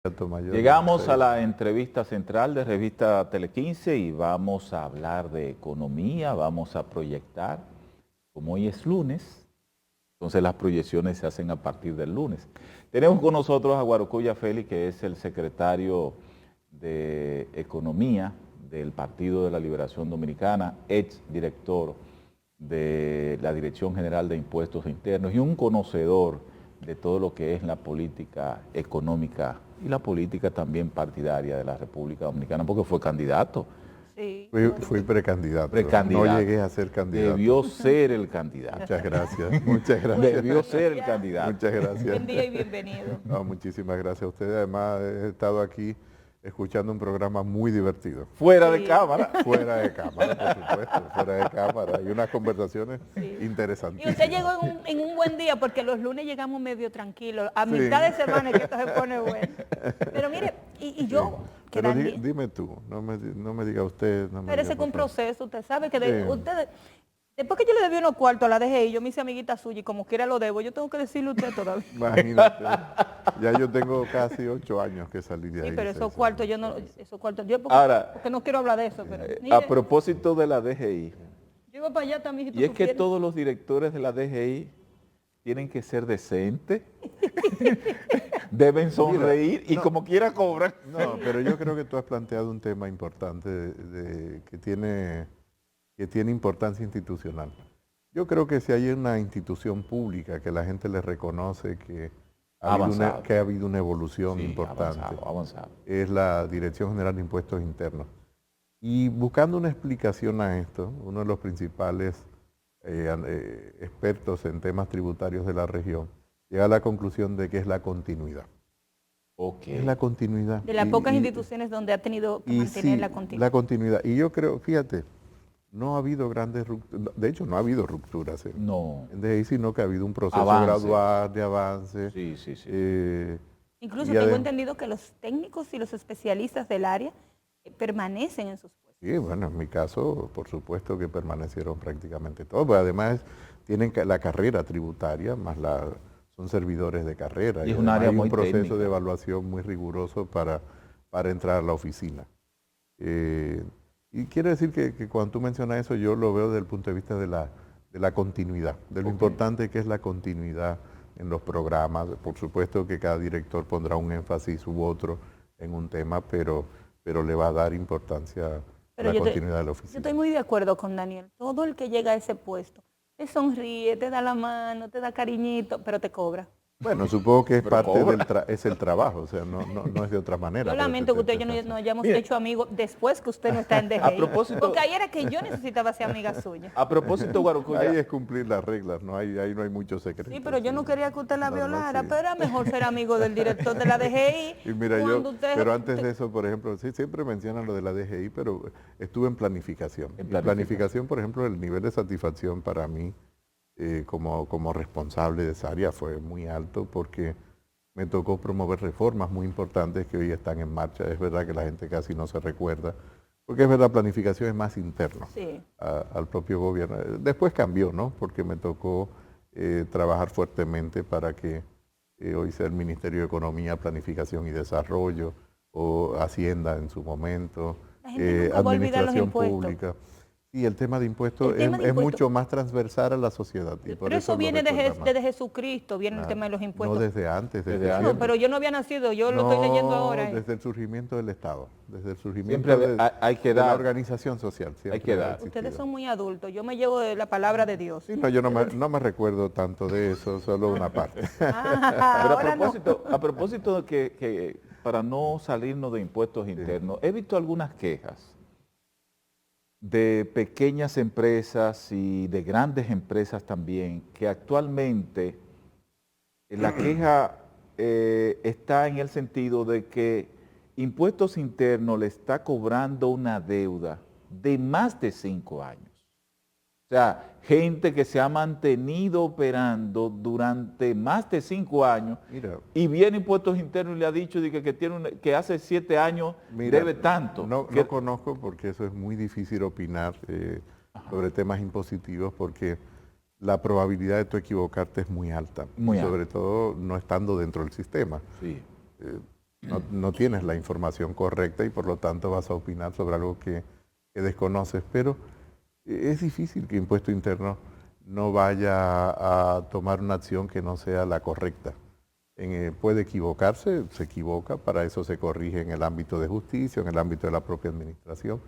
Llegamos a la entrevista central de Revista Tele15 y vamos a hablar de economía, vamos a proyectar, como hoy es lunes, entonces las proyecciones se hacen a partir del lunes. Tenemos con nosotros a Guarocuya Félix, que es el secretario de Economía del Partido de la Liberación Dominicana, ex director de la Dirección General de Impuestos Internos y un conocedor de todo lo que es la política económica y la política también partidaria de la República Dominicana, porque fue candidato. Sí. Fui precandidato. Precandidato. No llegué a ser candidato. Debió ser el candidato. Muchas gracias. Muchas gracias. Debió ser el candidato. Muchas gracias. Buen día y bienvenido. No, muchísimas gracias a ustedes. Además, he estado aquí escuchando un programa muy divertido. Fuera de cámara. Fuera de cámara, por supuesto. Fuera de cámara. Hay unas conversaciones interesantes. Y usted llegó en un buen día, porque los lunes llegamos medio tranquilos. A mitad de semana que esto se pone bueno. Pero mire, y yo... Pero dime tú, no me diga usted. No me pero diga ese es un papá. proceso, usted sabe que ustedes... Después que yo le debí unos cuartos a la DGI, yo me hice amiguita suya y como quiera lo debo, yo tengo que decirle a usted todavía. Imagínate, ya yo tengo casi 8 años que salí de ahí. Sí, pero esos cuartos yo no... Ahora, porque no quiero hablar de eso, pero... A propósito de la DGI, Yo iba para allá también. y es que todos los directores de la DGI tienen que ser decentes, deben sonreír y como quiera cobran. No, pero yo creo que tú has planteado un tema importante que tiene importancia institucional. Yo creo que si hay una institución pública que la gente le reconoce que ha habido una evolución importante, avanzado. Es la Dirección General de Impuestos Internos. Y buscando una explicación a esto, uno de los principales expertos en temas tributarios de la región llega a la conclusión de que es la continuidad. Okay. Es la continuidad. De las pocas instituciones donde ha tenido que mantener la continuidad. La continuidad. Y yo creo, fíjate, no ha habido grandes rupturas, de hecho no ha habido rupturas en DGI, sino que ha habido un proceso gradual de avance. Sí. Incluso tengo entendido que los técnicos y los especialistas del área permanecen en sus puestos. Sí, bueno, en mi caso, por supuesto que permanecieron prácticamente todos, porque además tienen la carrera tributaria, más son servidores de carrera. Y es un área muy proceso técnica de evaluación muy riguroso para entrar a la oficina. Y quiere decir que cuando tú mencionas eso, yo lo veo desde el punto de vista de la continuidad, de lo importante que es la continuidad en los programas. Por supuesto que cada director pondrá un énfasis u otro en un tema, pero le va a dar importancia a la continuidad de la oficina. Yo estoy muy de acuerdo con Daniel. Todo el que llega a ese puesto te sonríe, te da la mano, te da cariñito, pero te cobra. Bueno, supongo que es parte es el trabajo, o sea, no es de otra manera. Yo lamento que usted y yo no hayamos hecho amigos después que usted no está en DGI. A propósito, porque ahí era que yo necesitaba ser amiga suya. A propósito, Guarocuya. Ahí es cumplir las reglas, ahí no hay mucho secreto. Sí, pero yo no quería que usted la violara, pero era mejor ser amigo del director de la DGI. Y mira, pero antes de eso, por ejemplo, sí, siempre mencionan lo de la DGI, pero estuve en planificación. En planificación, por ejemplo, el nivel de satisfacción para mí, como responsable de esa área fue muy alto porque me tocó promover reformas muy importantes que hoy están en marcha. Es verdad que la gente casi no se recuerda, porque es verdad, planificación es más interno al propio gobierno. Después cambió, ¿no? Porque me tocó trabajar fuertemente para que hoy sea el Ministerio de Economía, Planificación y Desarrollo, o Hacienda en su momento, Administración Pública. Y el tema de impuestos es mucho más transversal a la sociedad. Pero eso viene desde Jesucristo, viene el tema de los impuestos. No, desde antes. No, pero yo no había nacido, yo lo estoy leyendo ahora. Desde el surgimiento del Estado, desde el surgimiento de la organización social. Hay que dar. Ustedes son muy adultos, yo me llevo de la palabra de Dios. Sí, no, yo no me recuerdo tanto de eso, solo una parte. Pero a propósito de que para no salirnos de impuestos internos, he visto algunas quejas de pequeñas empresas y de grandes empresas también, que actualmente la queja está en el sentido de que Impuestos Internos le está cobrando una deuda de más de 5 años. O sea, gente que se ha mantenido operando durante más de 5 años. Mira, y viene Impuestos Internos y le ha dicho que hace 7 años debe tanto. No conozco, porque eso es muy difícil opinar sobre temas impositivos, porque la probabilidad de tú equivocarte es muy alta. Sobre todo no estando dentro del sistema. Sí. no tienes la información correcta y por lo tanto vas a opinar sobre algo que desconoces. Pero es difícil que Impuesto Interno no vaya a tomar una acción que no sea la correcta. Puede equivocarse, se equivoca, para eso se corrige en el ámbito de justicia, en el ámbito de la propia administración.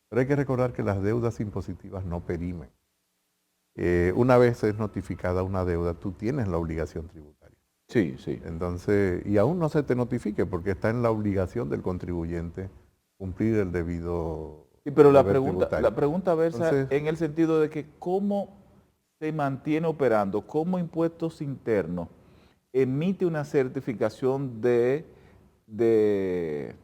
Pero hay que recordar que las deudas impositivas no perimen. Una vez es notificada una deuda, tú tienes la obligación tributaria. Sí, sí. Entonces, y aún no se te notifique porque está en la obligación del contribuyente cumplir el debido Sí, pero la deber pregunta versa Entonces, en el sentido de que cómo se mantiene operando, cómo Impuestos Internos emite una certificación de que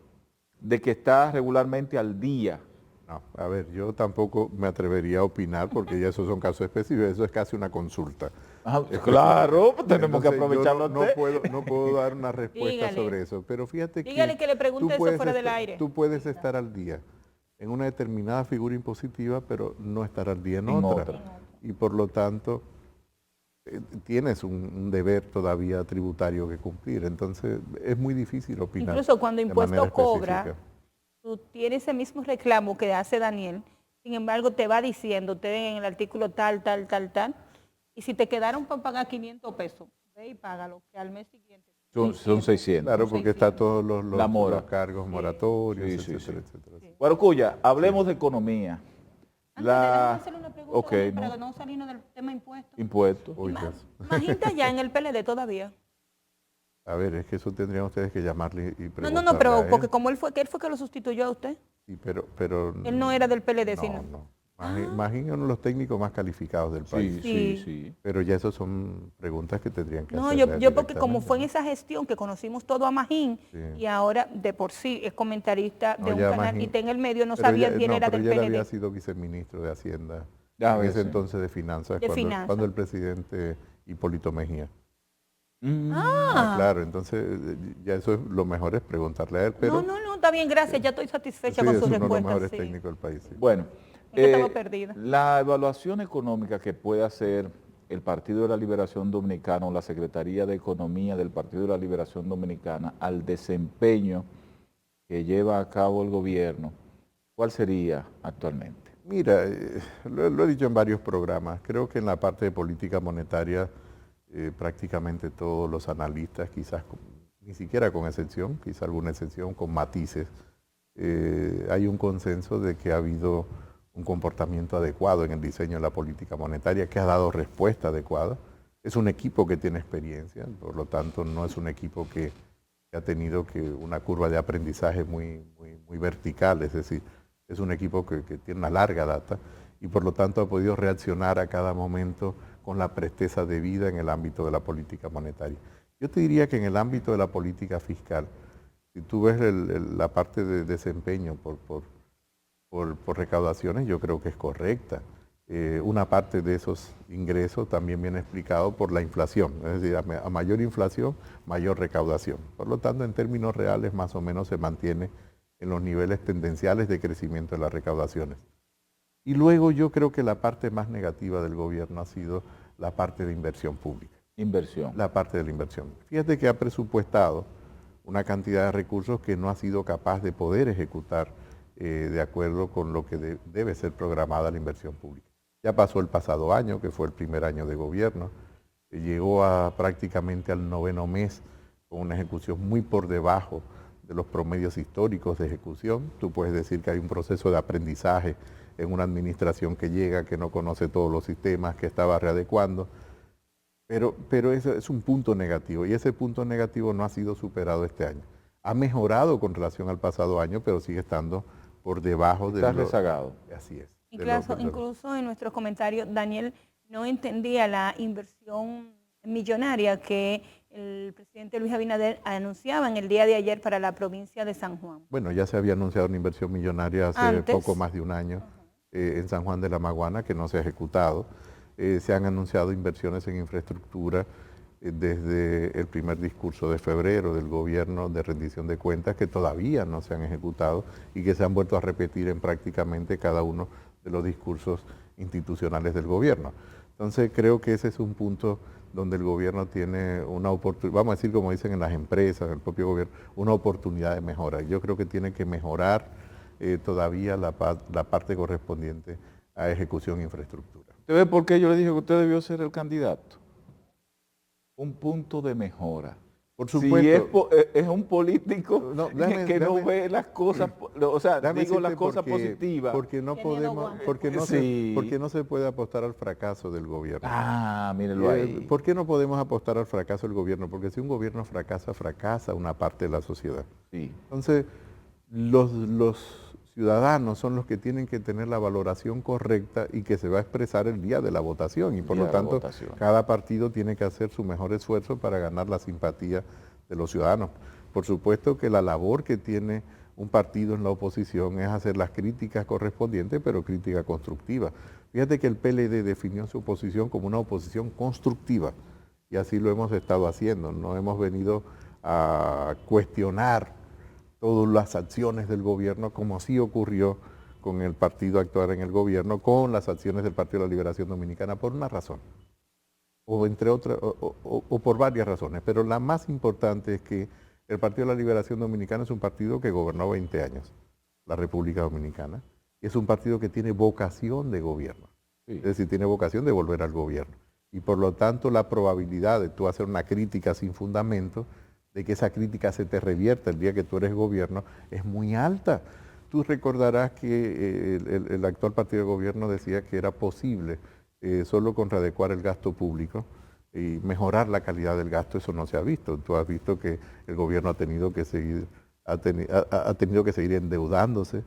está regularmente al día. no, a ver, yo tampoco me atrevería a opinar porque ya esos son casos específicos, eso es casi una consulta. Claro, pues tenemos que Entonces, yo aprovecharlo. no puedo dar una respuesta Dígale. sobre eso, pero fíjate Dígale que le pregunte tú eso fuera del aire. Tú puedes estar al día en una determinada figura impositiva, pero no estar al día en En otra. otra. Y por lo tanto, tienes un deber todavía tributario que cumplir. Entonces, es muy difícil opinar. Incluso cuando de manera impuesto cobra, específica. tú tienes ese mismo reclamo que hace Daniel, sin embargo te va diciendo, te ven en el artículo tal, y si te quedaron para pagar 500 pesos, ve y págalo, que al mes siguiente. Son 600. Claro, porque está todos La mora. los cargos moratorios, Sí, etcétera, sí. etcétera. Guarocuya, hablemos de economía. Déjame hacerle una pregunta Ok, Daniel, no. para no salirnos del tema impuestos. Impuestos. Uy, Dios. Magita ya en el PLD todavía. A ver, es que eso tendrían ustedes que llamarle y No, preguntarle pero a él. porque como él fue que lo sustituyó a usted. Sí, pero Él no era del PLD, no, sino. no. Magín es uno de los técnicos más calificados del país. Sí, Sí. sí. Pero ya esas son preguntas que tendrían que No, hacerle yo porque como directamente, fue en ¿no? esa gestión que conocimos todo a Magín Sí. y ahora de por sí es comentarista No, de un ya canal Magín- y está en el medio, no Pero sabía ya- si él no, era pero del ya él había PLD. sido viceministro de Hacienda Ya en ves, ese sí. entonces de Finanzas, De cuando, finanzas. cuando el presidente Hipólito Mejía. Mm. Claro, entonces ya eso es lo mejor es preguntarle a él, pero No, está bien, gracias, ya estoy satisfecha sí, con es su uno de los respuesta. mejores Sí. técnicos del país. Sí. Bueno, Es que estaba perdida. la evaluación económica que puede hacer el Partido de la Liberación Dominicana o la Secretaría de Economía del Partido de la Liberación Dominicana al desempeño que lleva a cabo el gobierno, ¿cuál sería actualmente? Mira, lo he dicho en varios programas, creo que en la parte de política monetaria prácticamente todos los analistas, quizás ni siquiera con excepción, quizás alguna excepción con matices, hay un consenso de que ha habido un comportamiento adecuado en el diseño de la política monetaria, que ha dado respuesta adecuada. Es un equipo que tiene experiencia, por lo tanto no es un equipo que ha tenido una curva de aprendizaje muy vertical, es decir, es un equipo que tiene una larga data y por lo tanto ha podido reaccionar a cada momento con la presteza debida en el ámbito de la política monetaria. Yo te diría que en el ámbito de la política fiscal, si tú ves la parte de desempeño por recaudaciones, yo creo que es correcta. Una parte de esos ingresos también viene explicado por la inflación, es decir, a mayor inflación, mayor recaudación. Por lo tanto, en términos reales, más o menos se mantiene en los niveles tendenciales de crecimiento de las recaudaciones. Y luego yo creo que la parte más negativa del gobierno ha sido la parte de inversión pública. Inversión. La parte de la inversión. Fíjate que ha presupuestado una cantidad de recursos que no ha sido capaz de poder ejecutar de acuerdo con lo que debe ser programada la inversión pública. Ya pasó el pasado año, que fue el primer año de gobierno, llegó prácticamente al 9º mes con una ejecución muy por debajo de los promedios históricos de ejecución. Tú puedes decir que hay un proceso de aprendizaje en una administración que llega, que no conoce todos los sistemas, que estaba readecuando, pero eso es un punto negativo y ese punto negativo no ha sido superado este año. Ha mejorado con relación al pasado año, pero sigue estando por debajo de Está rezagado. Así es. Incluso en nuestros comentarios, Daniel no entendía la inversión millonaria que el presidente Luis Abinader anunciaba en el día de ayer para la provincia de San Juan. Bueno, ya se había anunciado una inversión millonaria hace poco más de un año en San Juan de la Maguana, que no se ha ejecutado. Se han anunciado inversiones en infraestructura desde el primer discurso de febrero del gobierno de rendición de cuentas que todavía no se han ejecutado y que se han vuelto a repetir en prácticamente cada uno de los discursos institucionales del gobierno. Entonces creo que ese es un punto donde el gobierno tiene una oportunidad, vamos a decir como dicen en las empresas, en el propio gobierno, una oportunidad de mejora. Yo creo que tiene que mejorar todavía la parte correspondiente a ejecución e infraestructura. ¿Usted ve por qué yo le dije que usted debió ser el candidato? Un punto de mejora. Por supuesto. Si es un político que no ve las cosas, o sea, digo las cosas positivas. Porque no se puede apostar al fracaso del gobierno. Mírenlo ahí. ¿Por qué no podemos apostar al fracaso del gobierno? Porque si un gobierno fracasa, fracasa una parte de la sociedad. Sí. Entonces, los ciudadanos son los que tienen que tener la valoración correcta y que se va a expresar el día de la votación. Y por lo tanto, cada partido tiene que hacer su mejor esfuerzo para ganar la simpatía de los ciudadanos. Por supuesto que la labor que tiene un partido en la oposición es hacer las críticas correspondientes, pero crítica constructiva. Fíjate que el PLD definió su oposición como una oposición constructiva y así lo hemos estado haciendo. No hemos venido a cuestionar todas las acciones del gobierno, como sí ocurrió con el partido actual en el gobierno, con las acciones del Partido de la Liberación Dominicana, por una razón, o entre otras, o por varias razones, pero la más importante es que el Partido de la Liberación Dominicana es un partido que gobernó 20 años, la República Dominicana, y es un partido que tiene vocación de gobierno, es decir, tiene vocación de volver al gobierno, y por lo tanto la probabilidad de tú hacer una crítica sin fundamento, de que esa crítica se te revierta el día que tú eres gobierno, es muy alta. Tú recordarás que el actual partido de gobierno decía que era posible solo con readecuar el gasto público y mejorar la calidad del gasto. Eso no se ha visto. Tú has visto que el gobierno ha tenido que seguir endeudándose.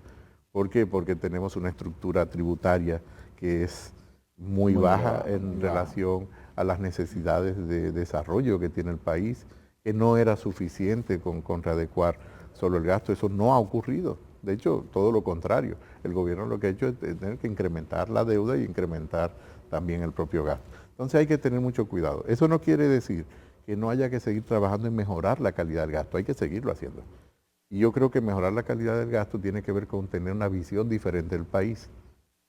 ¿Por qué? Porque tenemos una estructura tributaria que es muy baja en relación a las necesidades de desarrollo que tiene el país, que no era suficiente con readecuar solo el gasto. Eso no ha ocurrido. De hecho, todo lo contrario. El gobierno lo que ha hecho es tener que incrementar la deuda y incrementar también el propio gasto. Entonces hay que tener mucho cuidado. Eso no quiere decir que no haya que seguir trabajando en mejorar la calidad del gasto. Hay que seguirlo haciendo. Y yo creo que mejorar la calidad del gasto tiene que ver con tener una visión diferente del país.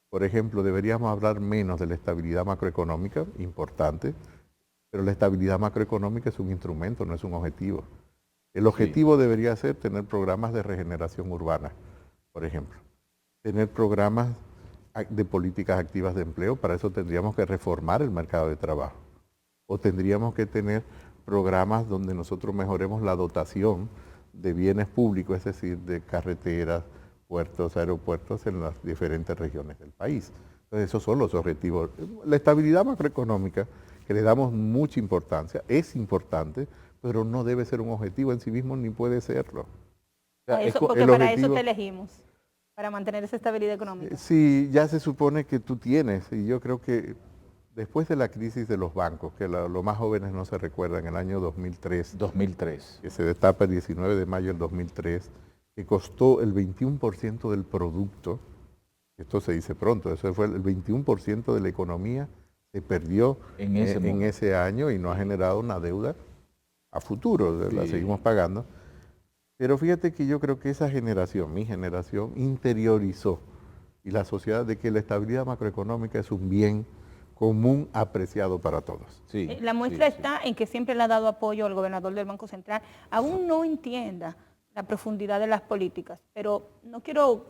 Por ejemplo, deberíamos hablar menos de la estabilidad macroeconómica, importante, pero la estabilidad macroeconómica es un instrumento, no es un objetivo. El objetivo debería ser tener programas de regeneración urbana, por ejemplo. Tener programas de políticas activas de empleo, para eso tendríamos que reformar el mercado de trabajo. O tendríamos que tener programas donde nosotros mejoremos la dotación de bienes públicos, es decir, de carreteras, puertos, aeropuertos en las diferentes regiones del país. Entonces, esos son los objetivos. La estabilidad macroeconómica, que le damos mucha importancia, es importante, pero no debe ser un objetivo en sí mismo ni puede serlo. Porque para eso te elegimos, para mantener esa estabilidad económica. Sí, ya se supone que tú tienes, y yo creo que después de la crisis de los bancos, que los más jóvenes no se recuerdan, en el año 2003, que se destapa el 19 de mayo del 2003, que costó el 21% del producto, esto se dice pronto, eso fue el 21% de la economía, se perdió en ese año y no ha generado una deuda a futuro, la seguimos pagando. Pero fíjate que yo creo que esa generación, mi generación, interiorizó y la sociedad de que la estabilidad macroeconómica es un bien común apreciado para todos. La muestra está en que siempre le ha dado apoyo al gobernador del Banco Central. Aún no entienda la profundidad de las políticas, pero no quiero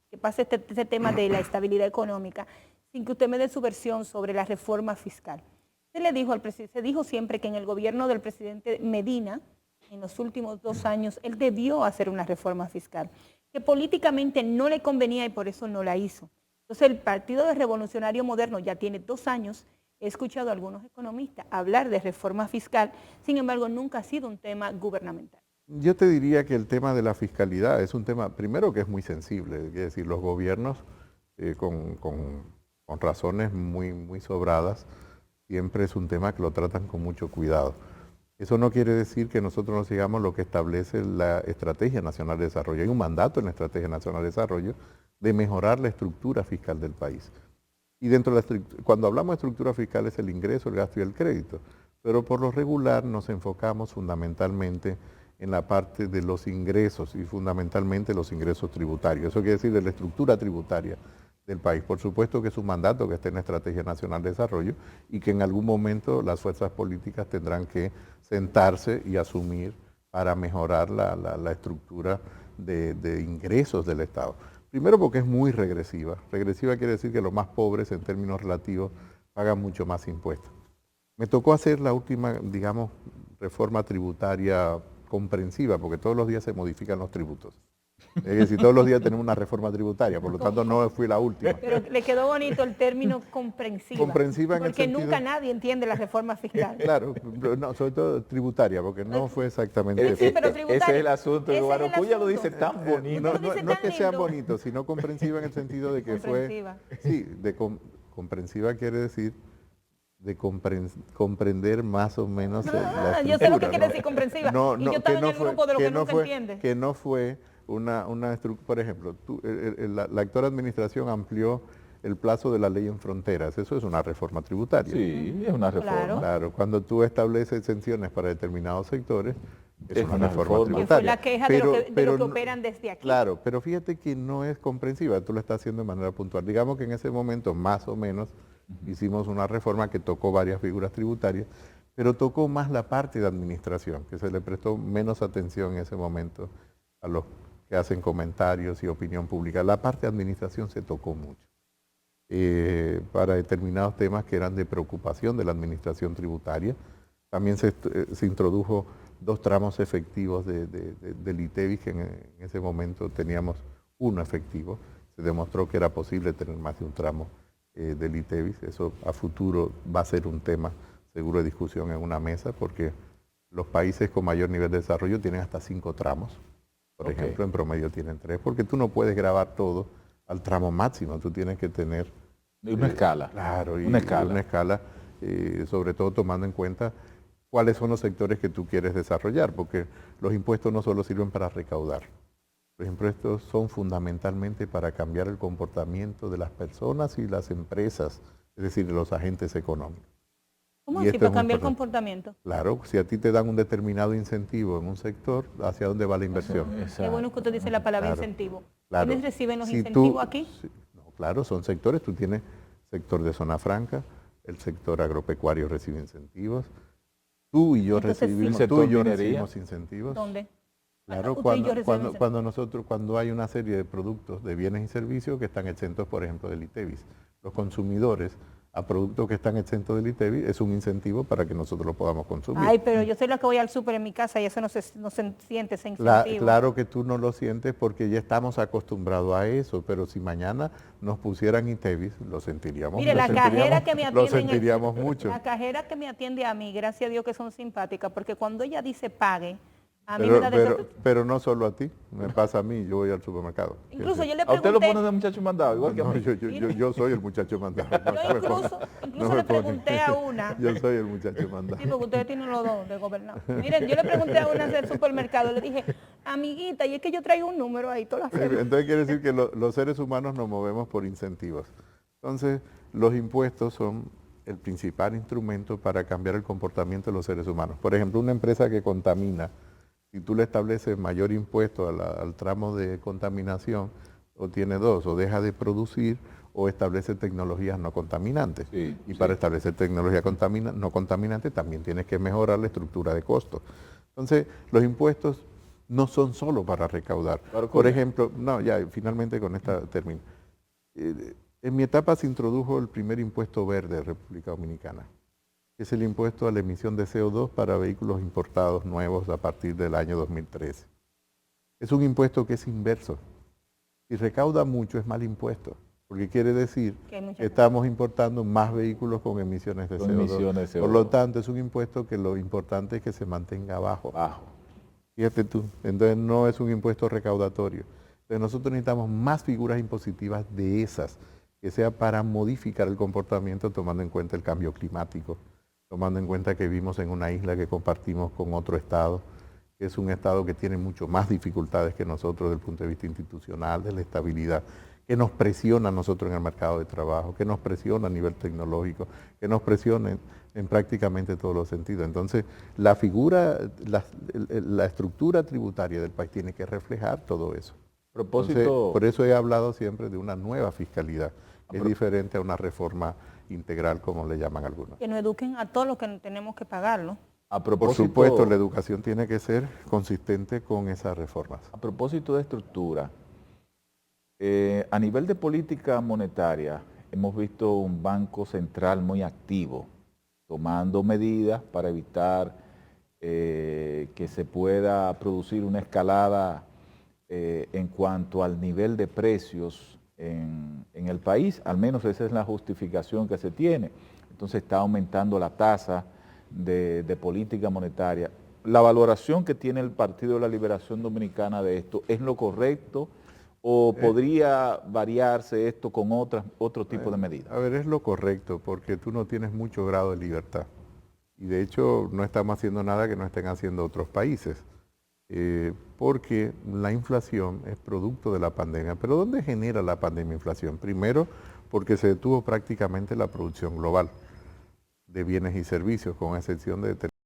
que pase este tema de la estabilidad económica sin que usted me dé su versión sobre la reforma fiscal. Se dijo siempre que en el gobierno del presidente Medina, en los últimos 2 años, él debió hacer una reforma fiscal, que políticamente no le convenía y por eso no la hizo. Entonces el Partido Revolucionario Moderno ya tiene 2 años, he escuchado a algunos economistas hablar de reforma fiscal, sin embargo nunca ha sido un tema gubernamental. Yo te diría que el tema de la fiscalidad es un tema, primero que es muy sensible, es decir, los gobiernos con razones muy sobradas, siempre es un tema que lo tratan con mucho cuidado. Eso no quiere decir que nosotros no sigamos lo que establece la Estrategia Nacional de Desarrollo. Hay un mandato en la Estrategia Nacional de Desarrollo de mejorar la estructura fiscal del país. Y cuando hablamos de estructura fiscal es el ingreso, el gasto y el crédito. Pero por lo regular nos enfocamos fundamentalmente en la parte de los ingresos y fundamentalmente los ingresos tributarios. Eso quiere decir de la estructura tributaria del país. Por supuesto que es un mandato que esté en la Estrategia Nacional de Desarrollo y que en algún momento las fuerzas políticas tendrán que sentarse y asumir para mejorar la estructura de ingresos del Estado. Primero porque es muy regresiva. Regresiva quiere decir que los más pobres en términos relativos pagan mucho más impuestos. Me tocó hacer la última, digamos, reforma tributaria comprensiva, porque todos los días se modifican los tributos. Es decir, todos los días tenemos una reforma tributaria, por lo tanto no fui la última. Pero le quedó bonito el término comprensiva. Comprensiva en el porque sentido, nunca nadie entiende la reforma fiscal. Claro, no, sobre todo tributaria, porque no fue exactamente... Sí, pero tributaria. Ese es el asunto. Ese es el Guarocuya lo asunto. dice tan bonito. No es que sea bonito, sino comprensiva en el sentido de que fue... Sí, comprensiva quiere decir de comprender más o menos la estructura. Yo sé lo que quiere decir comprensiva. Y yo estaba en el grupo de lo que no se entiende. Que no fue una estructura, por ejemplo, la actual administración amplió el plazo de la ley en fronteras, eso es una reforma tributaria. Sí, es una reforma. Claro, cuando tú estableces exenciones para determinados sectores, es una reforma tributaria. Que fue la queja de lo que operan desde aquí. Claro, pero fíjate que no es comprensiva, tú lo estás haciendo de manera puntual. Digamos que en ese momento, más o menos, hicimos una reforma que tocó varias figuras tributarias, pero tocó más la parte de administración, que se le prestó menos atención en ese momento a los que hacen comentarios y opinión pública. La parte de administración se tocó mucho para determinados temas que eran de preocupación de la administración tributaria. También se introdujo 2 tramos efectivos del ITEVIS, que en ese momento teníamos uno efectivo. Se demostró que era posible tener más de un tramo del ITEVIS. Eso a futuro va a ser un tema seguro de discusión en una mesa, porque los países con mayor nivel de desarrollo tienen hasta 5 tramos. Por ejemplo, en promedio tienen 3, porque tú no puedes grabar todo al tramo máximo, tú tienes que tener... Una escala. Claro, una escala, sobre todo tomando en cuenta cuáles son los sectores que tú quieres desarrollar, porque los impuestos no solo sirven para recaudar, los impuestos son fundamentalmente para cambiar el comportamiento de las personas y las empresas, es decir, de los agentes económicos. ¿Cómo así? ¿Para cambiar el comportamiento? Claro, si a ti te dan un determinado incentivo en un sector, ¿hacia dónde va la inversión? Qué bueno que usted dice la palabra incentivo. Claro. ¿Quiénes reciben los incentivos aquí? Claro, son sectores. Tú tienes sector de zona franca, el sector agropecuario recibe incentivos. Tú y yo recibimos incentivos. ¿Dónde? Claro, cuando hay una serie de productos, de bienes y servicios que están exentos, por ejemplo, del ITEVIS. Los consumidores a productos que están exentos del ITEVIS es un incentivo para que nosotros lo podamos consumir. Ay, pero yo soy la que voy al súper en mi casa y eso no se siente ese incentivo. Claro que tú no lo sientes porque ya estamos acostumbrados a eso, pero si mañana nos pusieran ITEVIS, lo sentiríamos. Mire, la cajera que me atiende, lo sentiríamos mucho. La cajera que me atiende a mí, gracias a Dios que son simpáticas, porque cuando ella dice pague, a mí me da pero no solo a ti, me pasa a mí, yo voy al supermercado. Incluso yo le pregunté... ¿A usted lo pone de muchacho mandado, igual que a mí? Yo soy el muchacho mandado. Incluso le pregunté a una... Yo soy el muchacho mandado. Sí, porque ustedes tienen los dos de gobernar. Miren, yo le pregunté a una del supermercado, le dije, amiguita, y es que yo traigo un número ahí, todas las fechas. Entonces quiere decir que los seres humanos nos movemos por incentivos. Entonces, los impuestos son el principal instrumento para cambiar el comportamiento de los seres humanos. Por ejemplo, una empresa que contamina, si tú le estableces mayor impuesto al tramo de contaminación, o tiene 2, o deja de producir, o establece tecnologías no contaminantes. Para establecer tecnología no contaminante también tienes que mejorar la estructura de costos. Entonces, los impuestos no son solo para recaudar. Por ejemplo, finalmente con esta término. En mi etapa se introdujo el primer impuesto verde de República Dominicana, que es el impuesto a la emisión de CO2 para vehículos importados nuevos a partir del año 2013. Es un impuesto que es inverso. Si recauda mucho es mal impuesto, porque quiere decir que estamos importando más vehículos con emisiones de CO2. Por lo tanto, es un impuesto que lo importante es que se mantenga bajo. Fíjate tú, entonces no es un impuesto recaudatorio. Entonces nosotros necesitamos más figuras impositivas de esas, que sea para modificar el comportamiento tomando en cuenta el cambio climático, tomando en cuenta que vivimos en una isla que compartimos con otro estado, que es un estado que tiene mucho más dificultades que nosotros desde el punto de vista institucional, de la estabilidad, que nos presiona a nosotros en el mercado de trabajo, que nos presiona a nivel tecnológico, que nos presiona en prácticamente todos los sentidos. Entonces, la estructura tributaria del país tiene que reflejar todo eso. Entonces, por eso he hablado siempre de una nueva fiscalidad, que es diferente a una reforma integral, como le llaman algunos. Que nos eduquen a todos los que tenemos que pagarlo. Por supuesto, la educación tiene que ser consistente con esas reformas. A propósito de estructura, a nivel de política monetaria, hemos visto un Banco Central muy activo, tomando medidas para evitar que se pueda producir una escalada en cuanto al nivel de precios en el país. Al menos esa es la justificación que se tiene. Entonces está aumentando la tasa de política monetaria. ¿La valoración que tiene el Partido de la Liberación Dominicana de esto es lo correcto o podría variarse esto con otro tipo de medidas? A ver, es lo correcto porque tú no tienes mucho grado de libertad y de hecho no estamos haciendo nada que no estén haciendo otros países porque la inflación es producto de la pandemia. ¿Pero dónde genera la pandemia inflación? Primero, porque se detuvo prácticamente la producción global de bienes y servicios, con excepción de